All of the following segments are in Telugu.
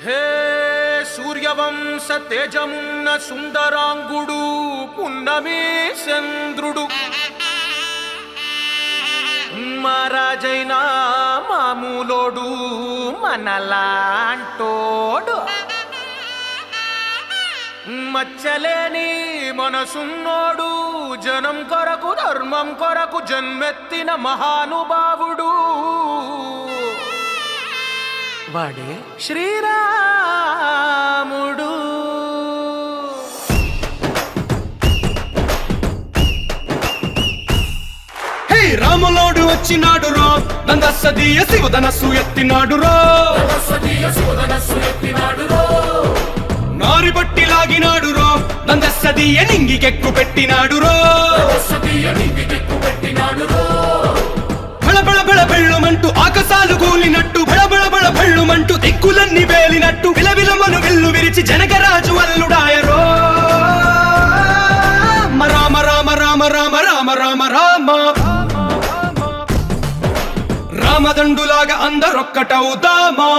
హే సూర్యవంశ తేజమున్న సుందరాంగుడు పున్నమి చంద్రుడు మహారాజైనా మామూలోడు మనలాంటోడు మచ్చలేని మనసున్నోడు జనం కొరకు ధర్మం కొరకు జన్మెత్తిన మహానుభావుడు వాడే శ్రీరాముడు. హే రాములోడు వచ్చినాడు రో నందసదీయ శివధనస్సు ఎత్తినాడు రో నారి బట్టి లాగినాడు రో నందసదీయ నింగికెక్కు పెట్టినాడు రో బళబళ బళ బెళ్ళుమంటూ ఆకాశాలు కూలినట్టు బళబళ బళ బెళ్ళుమంటూ దిక్కులన్నీ వేలినట్టు విలవిలమను విల్లు విరిచి జనకరాజు అల్లుడాయరో రామ రామ రామ రామ రామ రామ రామ రామదండులాగా అందరొక్కటవుదామా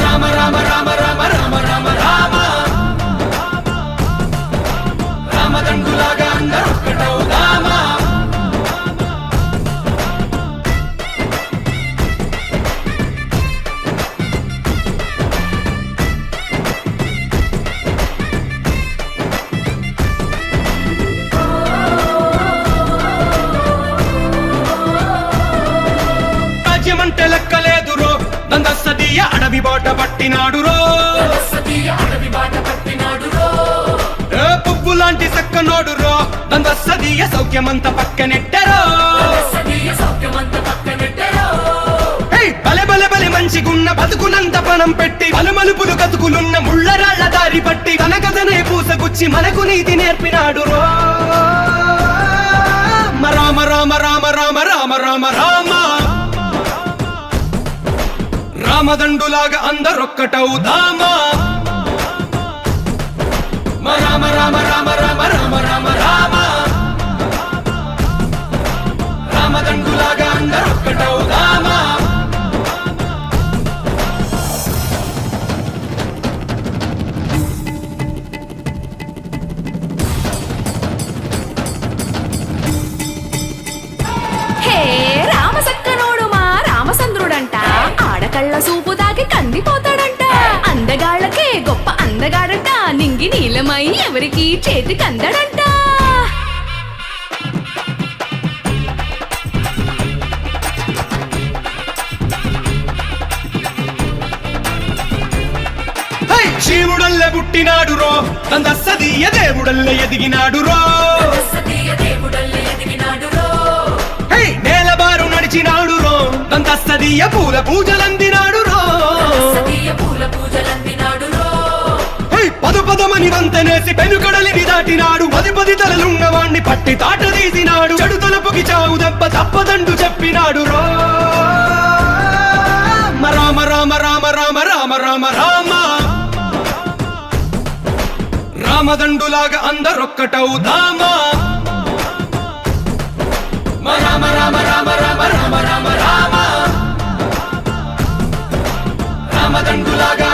రామ రామ రామ రామ రామ రామ రామ రామదండులాగా అందరొక్కటవుదామా. రాజ్యమంటే లెక్కలేదు రో నందసదీయ అడవి బాట పట్టినాడు రో పువ్వు లాంటి సక్కనోడు రో నందసదీయ సౌఖ్యమంత పక్కనెట్టరో బలె బలె బలె మంచిగున్న బతుకునంత పణం పెట్టి పలుమలుపులు కతుకులున్న ముళ్ళరాళ్ల దారి పట్టి తన కథనే పూసగుచ్చి మనకు నీతి నేర్పినాడు రో రామ రామ రామ రామ రామ రామ రామ రామదండులాగా అందరొక్కటవుదామా రామ రామ రామ రామ రామ రామ రామ రామదండులాగా అందరొక్కటవుదామా. హే రామసక్కనోడు మా రామచంద్రుడంట ఆడకళ్ళ సూపు తాకి కందిపోతాడంట అందగాళ్ళకే గొప్ప అందగాడంట నింగి నీలమై ఎవరికి చేతి కందడంట. శివుడల్లే పుట్టినాడు రో నందసదీయ దేవుడల్లే ఎదిగినాడు రో నేలబారు నడిచినాడు రో నందసదీయ పూల పూజలందినాడు రో పదు పదమని వంతనేసి పెనుకడలిని దాటినాడు పది పది తలలున్నవాణ్ణి పట్టి తాట తీసినాడు చెడు తలపుకి చావు దెబ్బ తప్పదండు చెప్పినాడు రో రామ రామ రామ రామ రామ రామ రామ రామదండులాగా అందరొక్కటవుదామా రామ రామ రామ రామ రామ రామ రామ రామదండులాగా